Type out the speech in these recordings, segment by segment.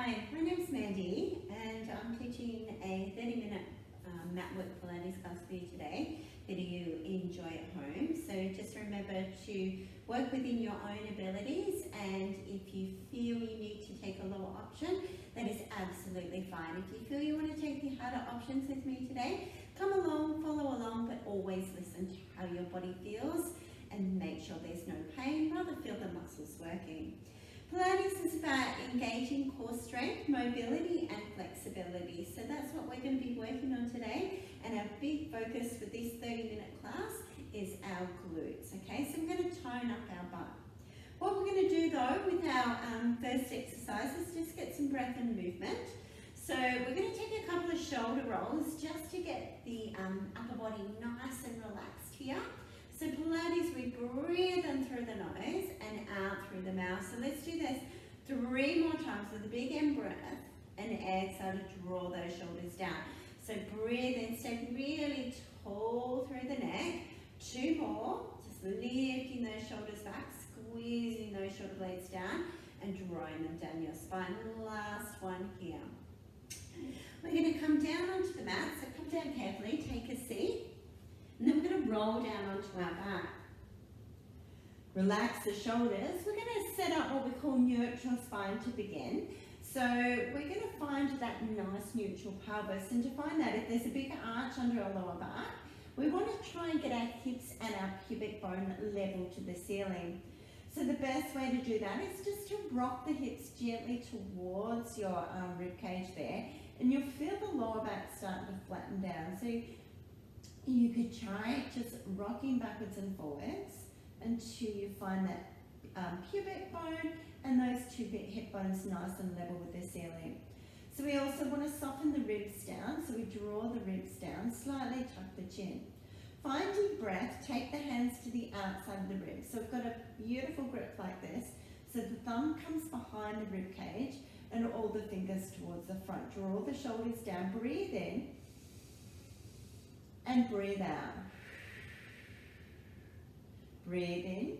Hi, my name's Mandy and I'm teaching a 30-minute mat work Pilates class for you today that you enjoy at home. So just remember to work within your own abilities, and if you feel you need to take a lower option, that is absolutely fine. If you feel you want to take the harder options with me today, come along, follow along, but always listen to how your body feels and make sure there's no pain, rather feel the muscles working. Pilates is about engaging core strength, mobility and flexibility. So that's what we're going to be working on today. And our big focus for this 30-minute class is our glutes. Okay, so we're going to tone up our butt. What we're going to do though with our first exercise is just get some breath and movement. So we're going to take a couple of shoulder rolls just to get the upper body nice and relaxed here. So Pilates, we breathe in through the nose and out through the mouth. So let's do this 3 more times with a big in-breath and exhale to draw those shoulders down. So breathe in, stay really tall through the neck. 2 more, just lifting those shoulders back, squeezing those shoulder blades down and drawing them down your spine. Last one here. We're going to come down onto the mat, so come down carefully, take a seat. And then we're going to roll down onto our back. Relax the shoulders. We're going to set up what we call neutral spine to begin. So we're going to find that nice neutral pelvis. And to find that, if there's a big arch under our lower back, we want to try and get our hips and our pubic bone level to the ceiling. So the best way to do that is just to rock the hips gently towards your rib cage there. And you'll feel the lower back starting to flatten down. So you could try just rocking backwards and forwards until you find that pubic bone and those 2 hip bones nice and level with the ceiling. So we also want to soften the ribs down, so we draw the ribs down, slightly tuck the chin. Find deep breath, take the hands to the outside of the ribs. So we've got a beautiful grip like this, so the thumb comes behind the rib cage and all the fingers towards the front. Draw the shoulders down, breathe in, and breathe out. Breathe in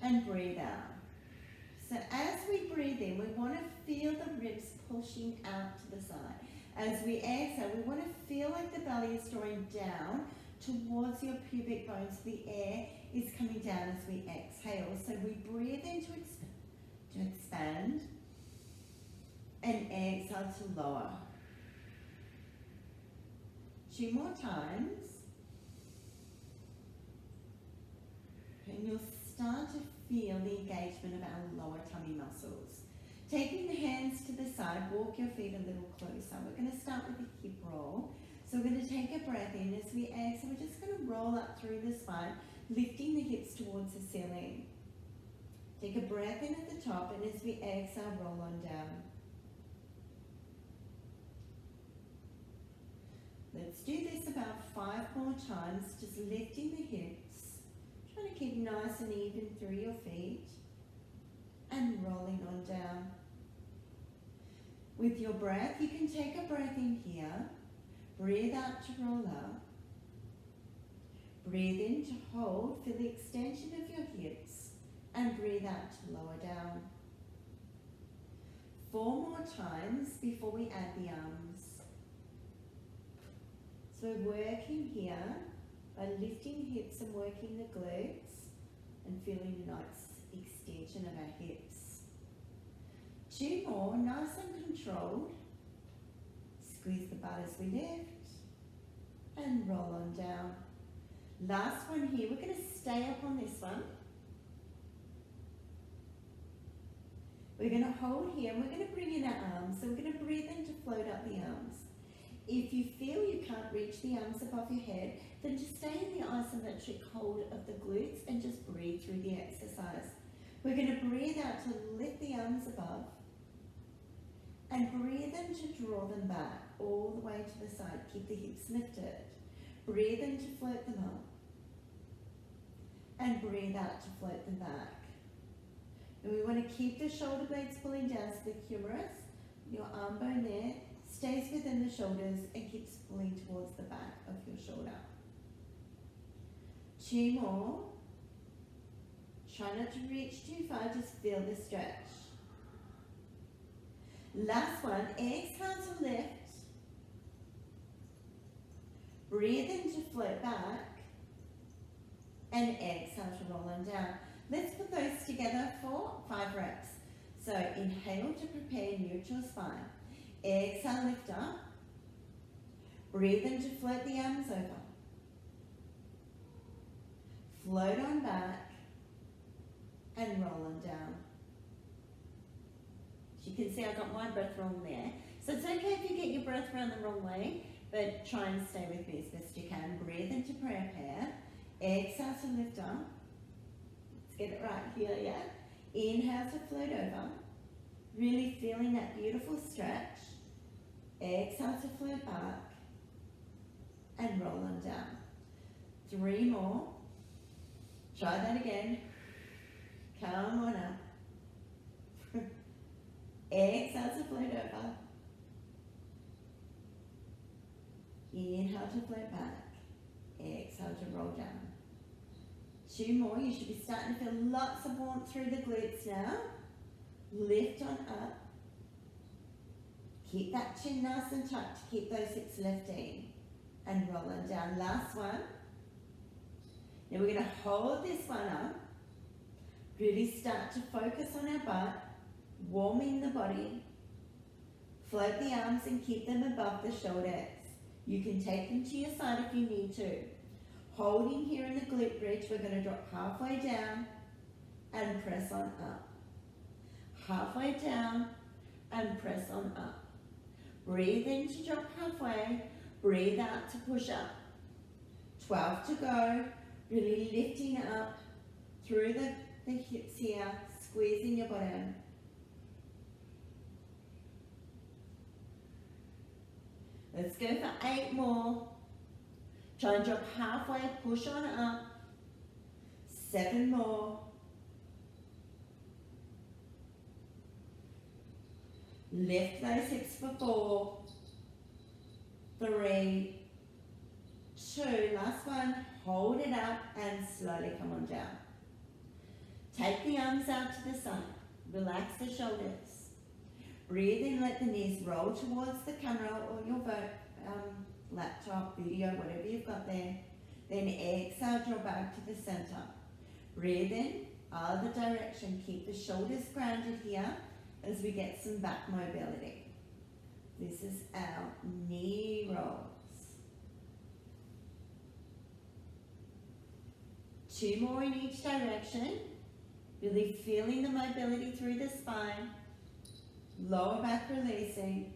and breathe out. So as we breathe in, we want to feel the ribs pushing out to the side. As we exhale, we want to feel like the belly is drawing down towards your pubic bones. The air is coming down as we exhale. So we breathe in to expand and exhale to lower. 2 more times, and you'll start to feel the engagement of our lower tummy muscles. Taking the hands to the side, walk your feet a little closer. We're going to start with a hip roll. So we're going to take a breath in. As we exhale, we're just going to roll up through the spine, lifting the hips towards the ceiling. Take a breath in at the top, and as we exhale, roll on down. Let's do this about 5 more times, just lifting the hips, trying to keep nice and even through your feet, and rolling on down. With your breath, you can take a breath in here, breathe out to roll up, breathe in to hold, feel the extension of your hips, and breathe out to lower down. 4 more times before we add the arms. So we're working here by lifting hips and working the glutes and feeling a nice extension of our hips. 2 more, nice and controlled. Squeeze the butt as we lift and roll on down. Last one here, we're going to stay up on this one. We're going to hold here and we're going to bring in our arms. So we're going to breathe in to float up the arms. If you feel you can't reach the arms above your head, then just stay in the isometric hold of the glutes and just breathe through the exercise. We're going to breathe out to lift the arms above and breathe in to draw them back all the way to the side. Keep the hips lifted. Breathe in to float them up and breathe out to float them back. And we want to keep the shoulder blades pulling down so the humerus, your arm bone there, stays within the shoulders and keeps pulling towards the back of your shoulder. 2 more. Try not to reach too far, just feel the stretch. Last one, exhale to lift. Breathe in to float back. And exhale to roll on down. Let's put those together for 5 reps. So inhale to prepare neutral spine. Exhale, lift up. Breathe in to float the arms over. Float on back and roll on down. As you can see, I got my breath wrong there. So it's okay if you get your breath around the wrong way, but try and stay with me as best you can. Breathe into prepare. Exhale to lift up. Let's get it right here, yeah? Inhale to float over. Really feeling that beautiful stretch. Exhale to float back. And roll on down. 3 more. Try that again. Come on up. Exhale to float over. Inhale to float back. Exhale to roll down. 2 more. You should be starting to feel lots of warmth through the glutes now. Lift on up. Keep that chin nice and tight to keep those hips lifting. And roll on down. Last one. Now we're going to hold this one up. Really start to focus on our butt. Warming the body. Float the arms and keep them above the shoulders. You can take them to your side if you need to. Holding here in the glute bridge, we're going to drop halfway down and press on up. Halfway down and press on up. Breathe in to drop halfway. Breathe out to push up. 12 to go. Really lifting up through the hips here. Squeezing your bottom. Let's go for 8 more. Try and drop halfway, push on up. 7 more. Lift those hips for 4, 3, 2, last one. Hold it up and slowly come on down. Take the arms out to the side. Relax the shoulders. Breathe in, let the knees roll towards the camera or your laptop, video, whatever you've got there. Then exhale, draw back to the center. Breathe in, other direction. Keep the shoulders grounded here as we get some back mobility. This is our knee rolls. 2 more in each direction. Really feeling the mobility through the spine. Lower back releasing.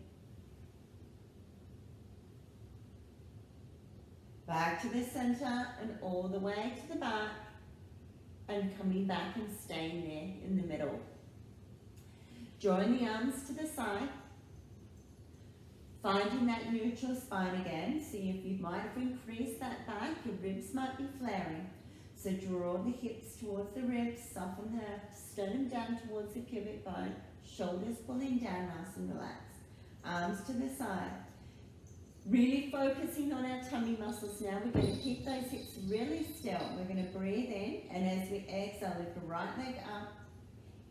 Back to the center and all the way to the back. And coming back and staying there in the middle. Drawing the arms to the side. Finding that neutral spine again. See if you might have increased that back. Your ribs might be flaring. So draw the hips towards the ribs. Soften the sternum down towards the pubic bone. Shoulders pulling down, nice and relaxed. Arms to the side. Really focusing on our tummy muscles now. We're going to keep those hips really still. We're going to breathe in, and as we exhale, lift the right leg up.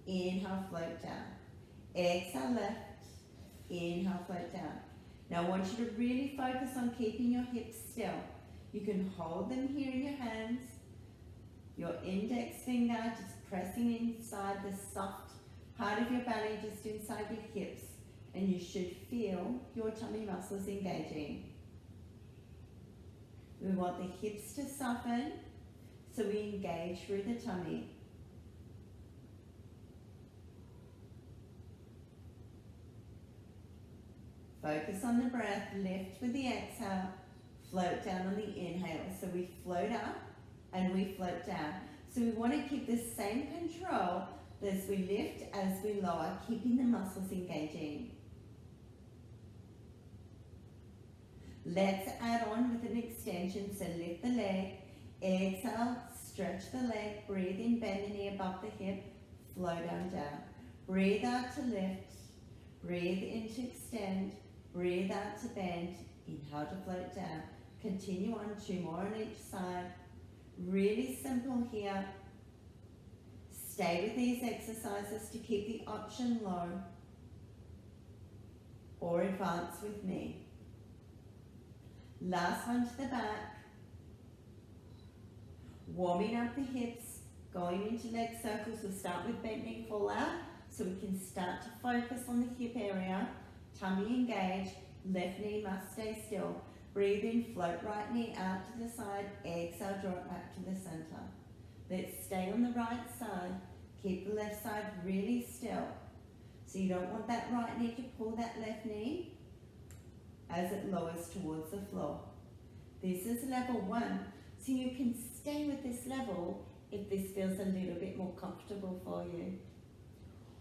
Inhale, float down. Exhale, left. Inhale, float down. Now I want you to really focus on keeping your hips still. You can hold them here in your hands. Your index finger just pressing inside the soft part of your belly, just inside your hips. And you should feel your tummy muscles engaging. We want the hips to soften, so we engage through the tummy. Focus on the breath, lift with the exhale, float down on the inhale. So we float up and we float down. So we want to keep the same control as we lift, as we lower, keeping the muscles engaging. Let's add on with an extension, so lift the leg, exhale, stretch the leg, breathe in, bend the knee above the hip, float on down. Breathe out to lift, breathe in to extend, breathe out to bend, inhale to float down. Continue on, 2 more on each side. Really simple here. Stay with these exercises to keep the option low. or advance with me. Last one to the back. Warming up the hips, going into leg circles. We'll start with bent knee fall out, so we can start to focus on the hip area. Tummy engaged, left knee must stay still. Breathe in, float right knee out to the side, exhale, draw it back to the center. Let's stay on the right side. Keep the left side really still. So you don't want that right knee to pull that left knee as it lowers towards the floor. This is level 1, so you can stay with this level if this feels a little bit more comfortable for you.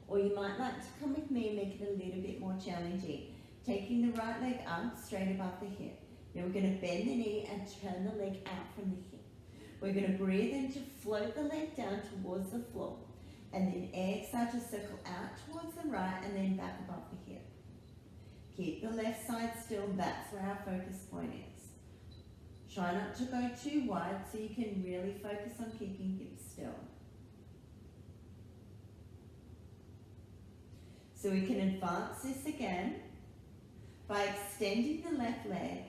Or you might like to come with me and make it a little bit more challenging. Taking the right leg up, straight above the hip. Now we're going to bend the knee and turn the leg out from the hip. We're going to breathe in to float the leg down towards the floor. And then exhale to circle out towards the right and then back above the hip. Keep the left side still, that's where our focus point is. Try not to go too wide so you can really focus on keeping hips still. So we can advance this again by extending the left leg.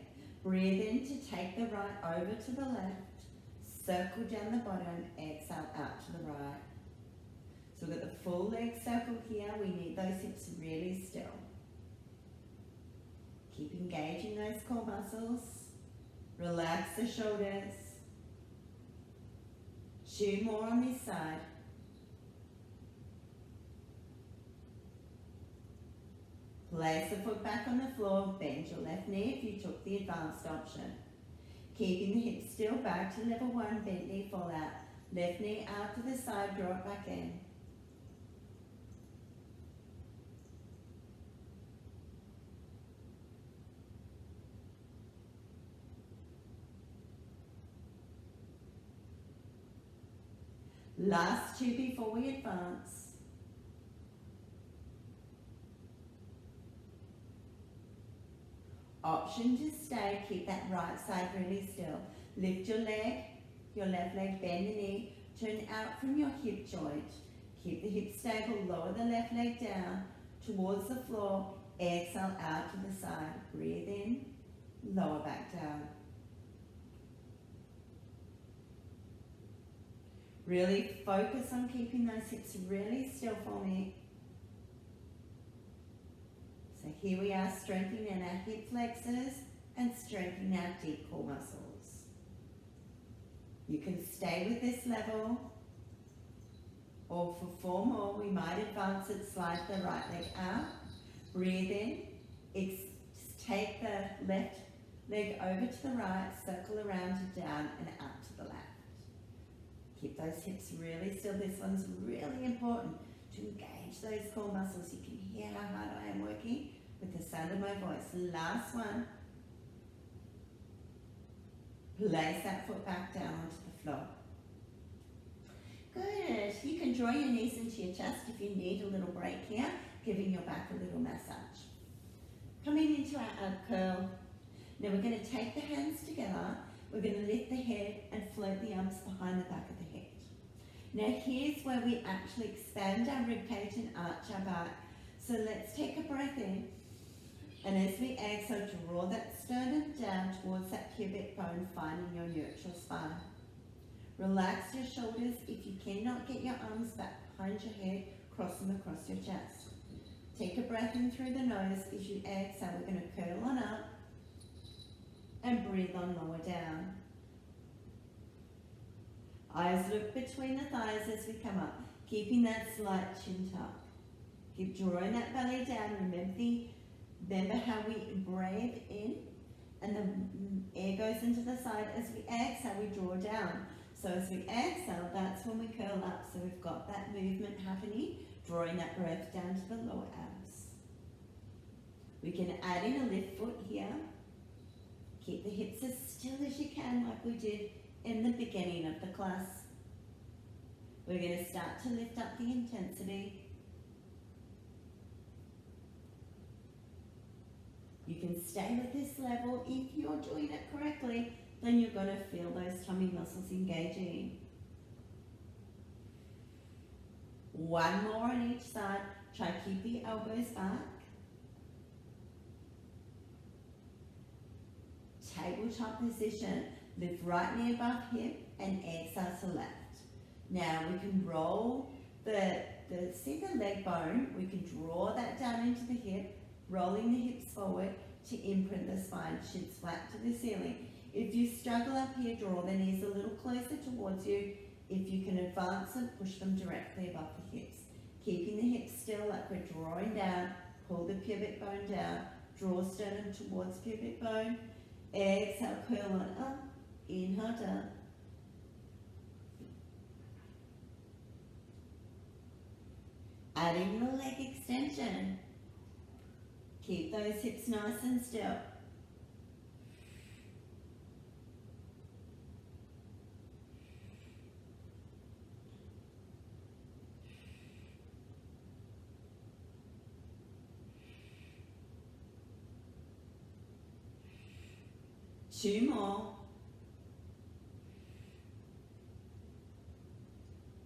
Breathe in to take the right over to the left. Circle down the bottom, exhale out to the right. So we've got the full leg circle here. We need those hips really still. Keep engaging those core muscles. Relax the shoulders. 2 more on this side. Place the foot back on the floor, bend your left knee if you took the advanced option. Keeping the hips still, back to level 1, bent knee fall out. Left knee out to the side, draw it back in. Last 2 before we advance. Option to stay, keep that right side really still. Lift your leg, your left leg, bend the knee, turn out from your hip joint. Keep the hip stable, lower the left leg down towards the floor, exhale out to the side. Breathe in, lower back down. Really focus on keeping those hips really still for me. So here we are, strengthening our hip flexors and strengthening our deep core muscles. You can stay with this level, or for 4 more, we might advance it, slide the right leg out, breathe in, take the left leg over to the right, circle around and down and out to the left. Keep those hips really still. This one's really important to engage those core muscles. You can hear how hard I am working with the sound of my voice. Last one. Place that foot back down onto the floor. Good. You can draw your knees into your chest if you need a little break here, giving your back a little massage. Coming into our ab curl. Now we're going to take the hands together. We're going to lift the head and float the arms behind the back of the head. Now here's where we actually expand our ribcage and arch our back. So let's take a breath in. And as we exhale, draw that sternum down towards that pubic bone, finding your neutral spine. Relax your shoulders. If you cannot get your arms back behind your head, cross them across your chest. Take a breath in through the nose. As you exhale, we're going to curl on up and breathe on lower down. Eyes look between the thighs as we come up, keeping that slight chin tuck. Keep drawing that belly down. Remember how we breathe in and the air goes into the side. As we exhale, we draw down. So as we exhale, that's when we curl up. So we've got that movement happening, drawing that breath down to the lower abs. We can add in a lift foot here. Keep the hips as still as you can, like we did in the beginning of the class. We're going to start to lift up the intensity. You can stay with this level. If you're doing it correctly, then you're going to feel those tummy muscles engaging. 1 more on each side. Try to keep the elbows back. tabletop position. Lift right knee above hip and exhale to left. Now we can roll see the leg bone, we can draw that down into the hip, rolling the hips forward to imprint the spine, shins flat to the ceiling. If you struggle up here, draw the knees a little closer towards you. If you can advance them, push them directly above the hips. Keeping the hips still like we're drawing down, pull the pubic bone down, draw sternum towards pubic bone, exhale, curl on up, inhale down. Adding the leg extension. Keep those hips nice and still. Two more.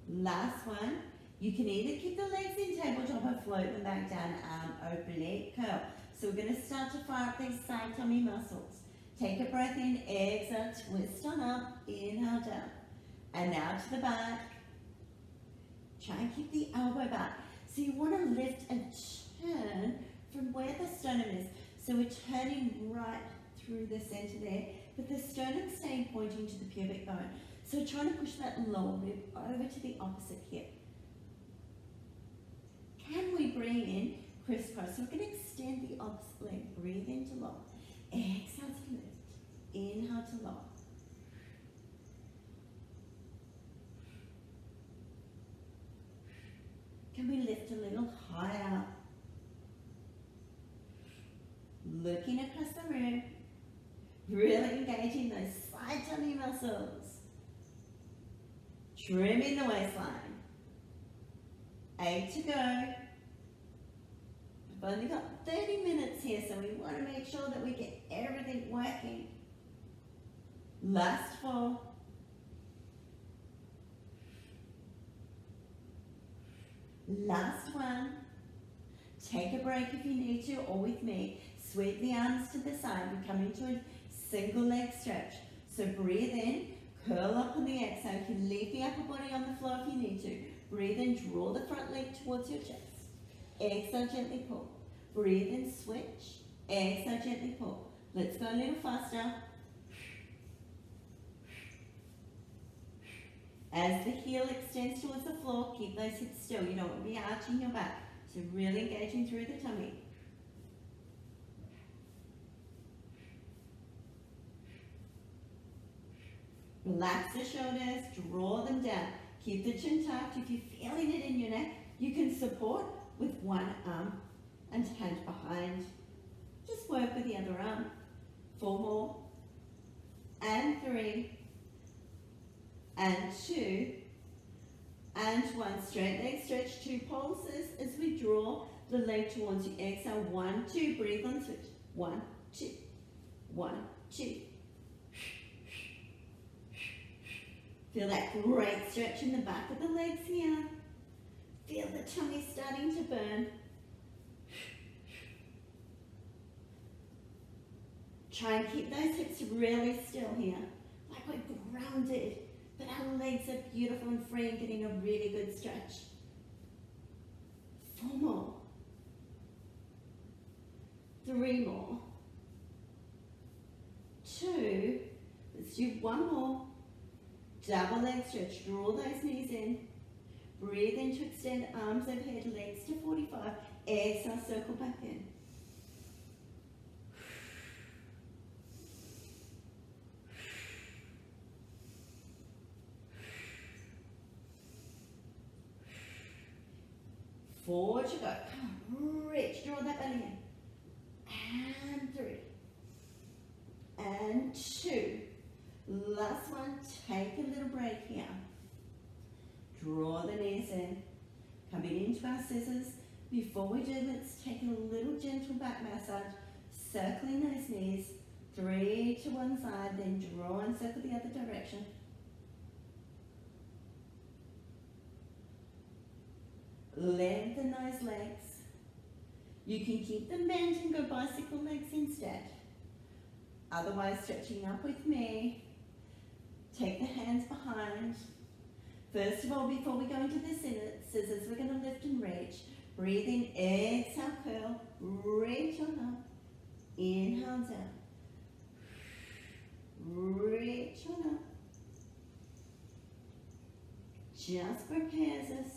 Last one. You can either keep the legs in tabletop or float them back down, arm oblique curl. So we're going to start to fire up these side tummy muscles. Take a breath in, exhale, twist on up, inhale down. And now to the back. Try and keep the elbow back. So you want to lift and turn from where the sternum is. So we're turning right through the center there, but the sternum staying pointing to the pubic bone. So trying to push that lower rib over to the opposite hip. Can we bring in crisscross? So we're going to extend the opposite leg. Breathe into lock. Exhale to lift. Inhale to lock. Can we lift a little higher? Looking across the room. Really engaging those side tummy muscles. Trimming the waistline. 8 to go. We've only got 30 minutes here, so we want to make sure that we get everything working. Last 4. Last 1. Take a break if you need to, or with me. Sweep the arms to the side. We come into a single leg stretch. So breathe in, curl up on the exhale. You can leave the upper body on the floor if you need to. Breathe in, draw the front leg towards your chest. Exhale, gently pull. Breathe in, switch. Exhale, gently pull. Let's go a little faster. As the heel extends towards the floor, keep those hips still. You don't want to be arching your back. So really engaging through the tummy. Relax the shoulders, draw them down. Keep the chin tucked. If you're feeling it in your neck, you can support with one arm and hand behind. Just work with the other arm. 4 more. And 3. And 2. And 1. Straight leg stretch, 2 pulses as we draw the leg towards you. Exhale, 1, 2. Breathe on switch. 1, 2. 1, 2. Feel that great stretch in the back of the legs here. Feel the tummy starting to burn. Try and keep those hips really still here, like we're grounded, but our legs are beautiful and free and getting a really good stretch. 4 more. 3 more. 2. Let's do 1 more. Double leg stretch, draw those knees in. Breathe in to extend arms overhead, legs to 45. Exhale, circle back in. Four to go. Come on, reach, draw that belly in. And 3. And 2. Last one, take a little break here. Draw the knees in. Coming into our scissors. Before we do, let's take a little gentle back massage. Circling those knees. 3 to one side, then draw and circle the other direction. Lengthen those legs. You can keep them bent and go bicycle legs instead. Otherwise, stretching up with me. Take the hands behind. First of all, before we go into the scissors, we're going to lift and reach. Breathe in, exhale, curl, reach on up. Inhale down. Reach on up. Just prepares us.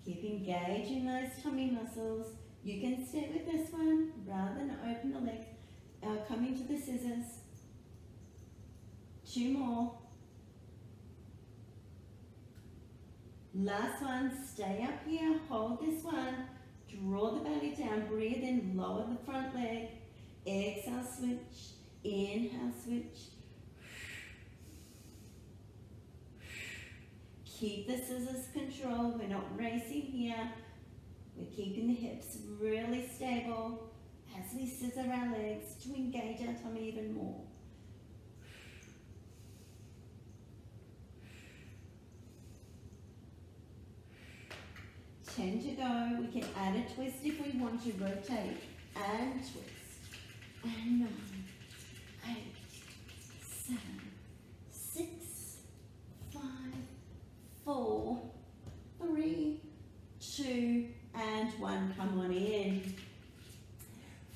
Keep engaging those tummy muscles. You can stay with this one rather than open the legs. Coming to the scissors. 2 more. Last one, stay up here, hold this one. Draw the belly down, breathe in, lower the front leg. Exhale, switch. Inhale, switch. Keep the scissors control. We're not racing here. We're keeping the hips really stable as we scissor our legs to engage our tummy even more. Ten to go. We can add a twist if we want to. Rotate and twist. And 9, 8, 7, 6, 5, 4, 3, 2, and 1. Come on in.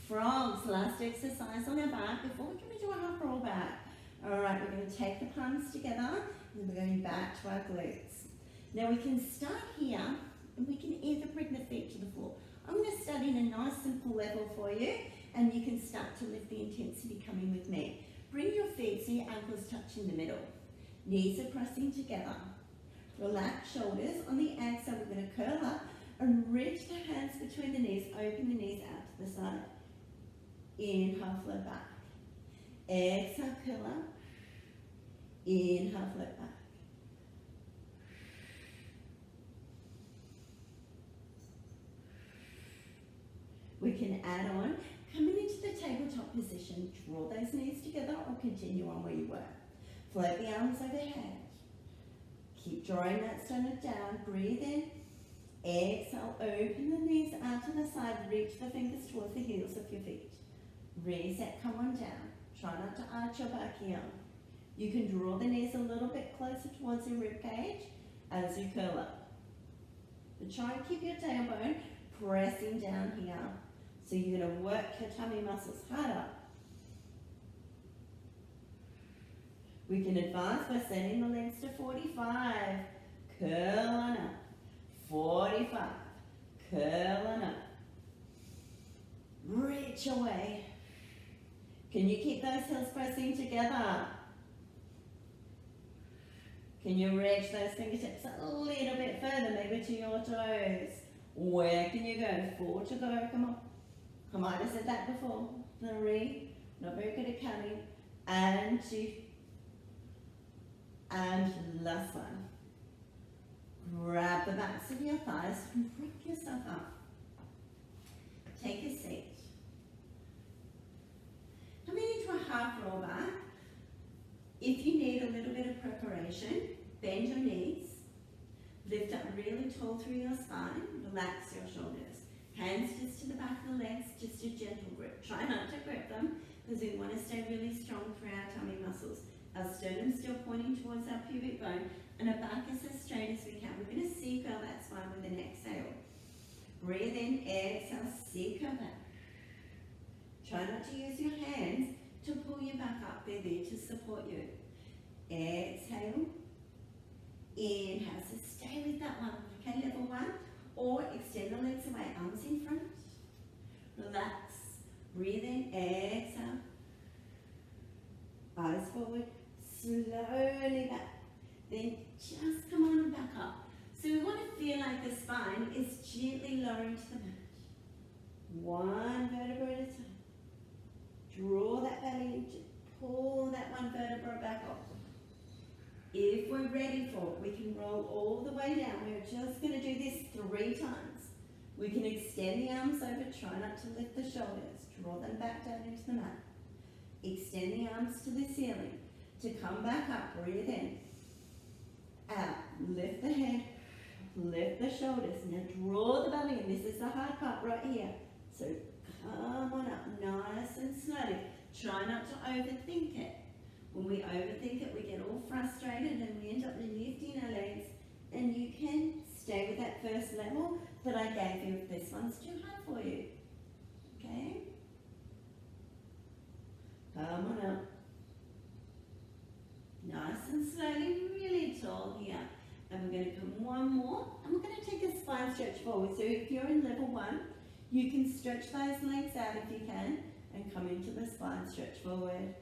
Frogs, last exercise on our back before we come into a half roll back. Alright, we're going to take the palms together and we're going back to our glutes. Now we can start here and we can either bring the feet to the floor. I'm going to start in a nice simple level for you and you can start to lift the intensity coming with me. Bring your feet so your ankles touch in the middle. Knees are pressing together. Relax shoulders. On the exhale, we're going to curl up and reach the hands between the knees. Open the knees out to the side. Inhale, float back. Exhale, curl up. Inhale, float back. We can add on, coming into the tabletop position, draw those knees together or continue on where you were. Float the arms overhead. Keep drawing that stomach down, breathe in. Exhale, open the knees out to the side, reach the fingers towards the heels of your feet. Reset, come on down. Try not to arch your back here. You can draw the knees a little bit closer towards your rib cage as you curl up. But try and keep your tailbone pressing down here. So you're going to work your tummy muscles harder. We can advance by sending the legs to 45. Curl on up. 45. Curl on up. Reach away. Can you keep those heels pressing together? Can you reach those fingertips a little bit further, maybe to your toes? Where can you go? 4 to go, come on. I might have said that before. 3, not very good at counting. And 2. And last one. Grab the backs of your thighs and pick yourself up. Take a seat. Coming into a half roll back. If you need a little bit of preparation, bend your knees. Lift up really tall through your spine. Relax your shoulders. Hands just to the back of the legs, just a gentle grip. Try not to grip them because we want to stay really strong through our tummy muscles. Our sternum still pointing towards our pubic bone and our back is as straight as we can. We're going to C-curl that spine with an exhale. Breathe in, exhale, C-curl back. Try not to use your hands to pull you back up. They're there to support you. Exhale. Inhale. So stay with that one. Okay, level 1. Or extend the legs away. Arms in front. Relax. Breathe in. Exhale. Eyes forward. Slowly back. Then just come on and back up. So we want to feel like the spine is gently lowering to the mat. One vertebra at a time. Draw that belly in, pull that one vertebra back up. If we're ready for it, we can roll all the way down. We're just going to do this 3 times. We can extend the arms over, try not to lift the shoulders. Draw them back down into the mat. Extend the arms to the ceiling. To come back up, breathe in. Out, lift the head, lift lift the shoulders. Now draw the belly in. This is the hard part right here. So come on up, nice and slowly. Try not to overthink it. When we overthink it, we get all frustrated and we end up lifting our legs. And you can stay with that first level that I gave you if this one's too hard for you. Okay? Come on up. Nice and slowly, really tall here. And we're going to come one more. And we're going to take a spine stretch forward. So if you're in level 1, you can stretch those legs out if you can. And come into the spine stretch forward.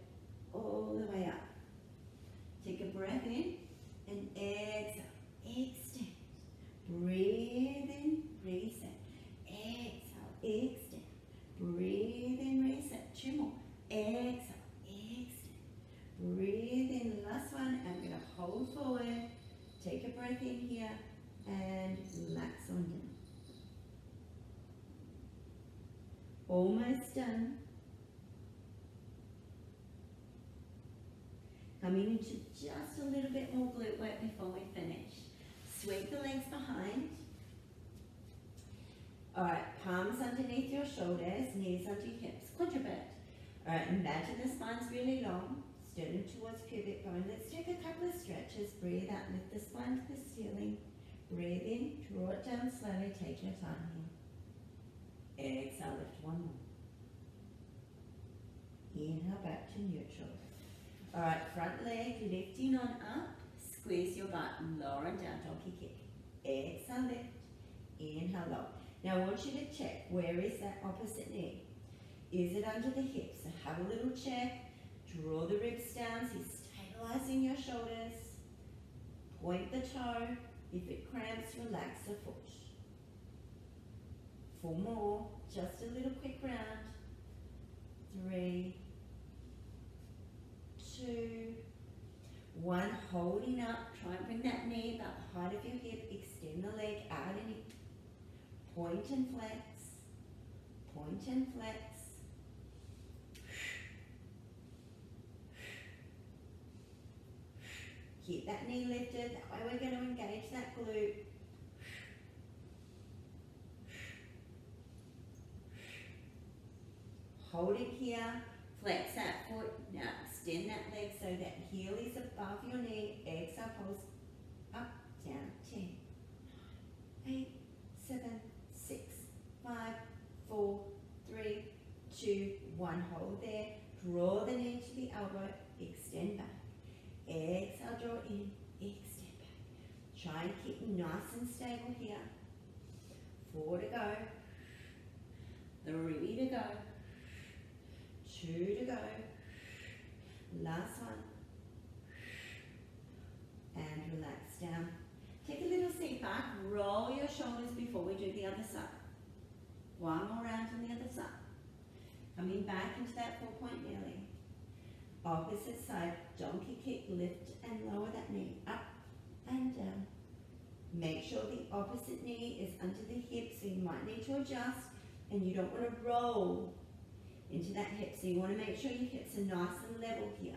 All the way up. Take a breath in. And exhale. Extend. Breathe in. Reset. Exhale. Extend. Breathe in. Reset. 2 more. Exhale. Breathe in, last one. I'm going to hold forward. Take a breath in here and relax on down. Almost done. Coming into just a little bit more glute work before we finish. Sweep the legs behind. Alright, palms underneath your shoulders, knees under your hips, quadruped. Alright, imagine the spine's really long. Sternum towards pubic bone. Let's take a couple of stretches. Breathe out, lift the spine to the ceiling. Breathe in, draw it down slowly, take your time here. Exhale, lift one more. Inhale back to neutral. Alright, front leg lifting on up. Squeeze your butt, lower and down, donkey kick. Exhale, lift. Inhale, low. Now I want you to check, where is that opposite knee? Is it under the hips? So have a little check. Draw the ribs down, so you're stabilizing your shoulders. Point the toe. If it cramps, relax the foot. 4 more, just a little quick round. 3, 2, 1. Holding up, try and bring that knee about the height of your hip. Extend the leg out and in. Point and flex. Point and flex. Keep that knee lifted, that way we're going to engage that glute. Hold it here, flex that foot, now extend that leg so that heel is above your knee. Exhale, pulse up, down, 10, 9, 8, 7, 6, 5, 4, 3, 2, 1. Hold there, draw the knee to the elbow, extend back. Exhale, draw in, extend back. Try and keep nice and stable here. 4 to go. 3 to go. 2 to go. Last one. And relax down. Take a little seat back. Roll your shoulders before we do the other side. 1 more round on the other side. Coming back into that 4-point kneeling. Opposite side, donkey kick, lift and lower that knee, up and down. Make sure the opposite knee is under the hip, so you might need to adjust, and you don't want to roll into that hip, so you want to make sure your hips are nice and level here.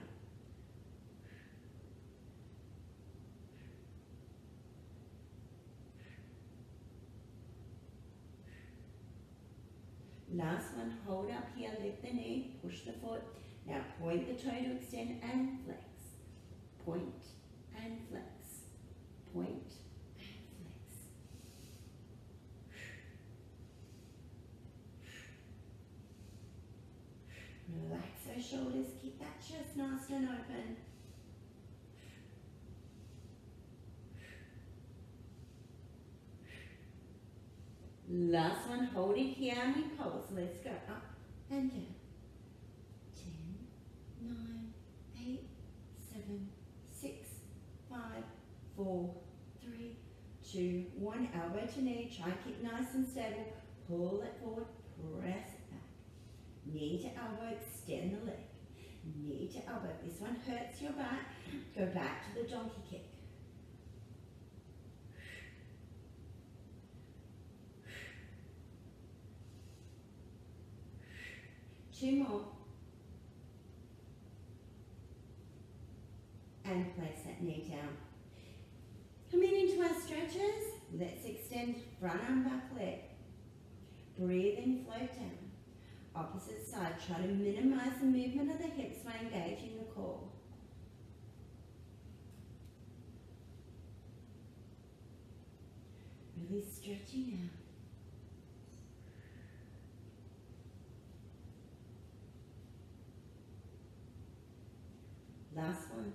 Last one, hold up here, lift the knee, push the foot. Now point the toe to extend and flex. Point and flex. Point and flex. Relax those shoulders, keep that chest nice and open. Last one, hold it here and we pulse. Let's go up and down. 10, 9, 8, 7, 6, 5, 4, 3, 2, 1. Elbow to knee. Try and keep nice and stable. Pull it forward. Press it back. Knee to elbow. Extend the leg. Knee to elbow. If this one hurts your back, go back to the donkey kick. Two more. And place that knee down. Coming into our stretches, Let's extend front arm, back leg. Breathe in, float down. Opposite side, try to minimize the movement of the hips by engaging the core. Really stretching out. Last one.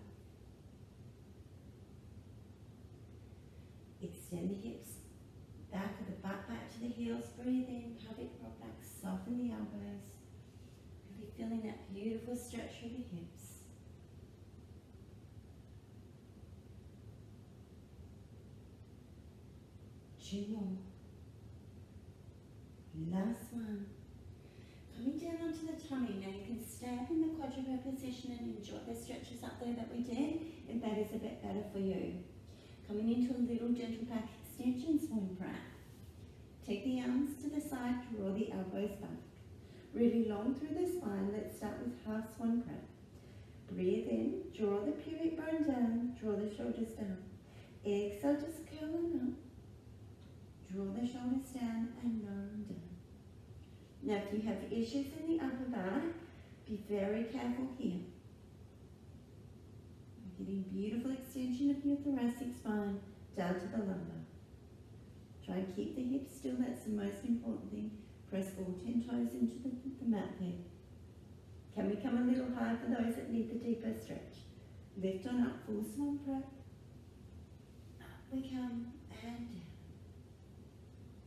Extend the hips, back of the butt back to the heels. Breathe in, pelvic rock back, soften the elbows. Really feeling that beautiful stretch through the hips. Two more. Last one. Coming down onto the tummy. Now you can stay up in the quadruped position and enjoy the stretches up there that we did, if that is a bit better for you. Coming into a little gentle back extension swan breath. Take the arms to the side, draw the elbows back. Really long through the spine. Let's start with half swan breath. Breathe in, draw the pubic bone down, draw the shoulders down. Exhale, just curl them up. Draw the shoulders down and lower them down. Now if you have issues in the upper back, be very careful here. You're getting beautiful extension of your thoracic spine down to the lumbar. Try and keep the hips still, that's the most important thing. Press all 10 toes into the mat there. Can we come a little higher for those that need the deeper stretch? Lift on up, full swan breath. Up we come and down.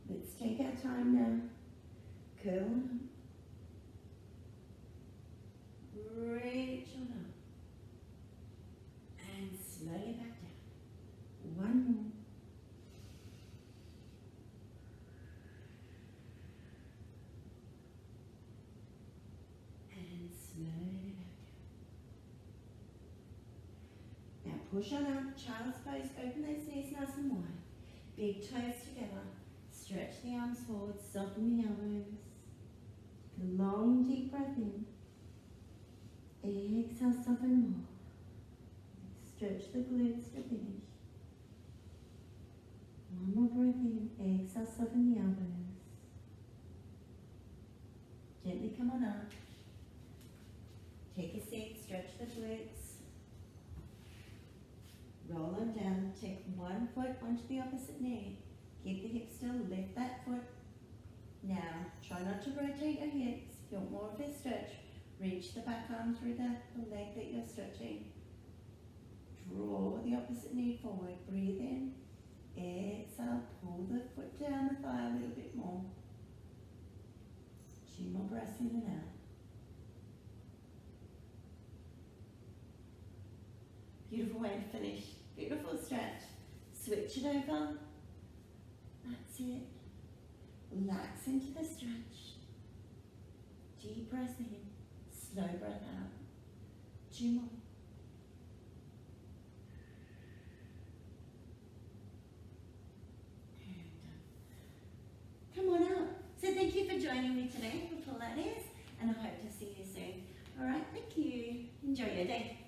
Let's take our time now. Curl on up. Reach on up. And slowly back down. One more. And slowly back down. Now push on up, child's pose, open those knees nice and wide. Big toes together. Stretch the arms forward, soften the elbows. Take a long, deep breath in. Exhale, soften more. Stretch the glutes to finish. One more breath in. Exhale, soften the elbows. Gently come on up. Take a seat, stretch the glutes. Roll on down. Take one foot onto the opposite knee. Keep the hips still, lift that foot. Now, try not to rotate your hips. If you want more of a stretch, reach the back arm through the leg that you're stretching. Draw the opposite knee forward, breathe in. Exhale, pull the foot down the thigh a little bit more. 2 more breaths in and out. Beautiful way to finish. Beautiful stretch. Switch it over. That's it. Relax into the stretch. Deep breath in. Slow breath out. 2 more. And come on out. So thank you for joining me today for Pilates, and I hope to see you soon. All right, thank you. Enjoy your day.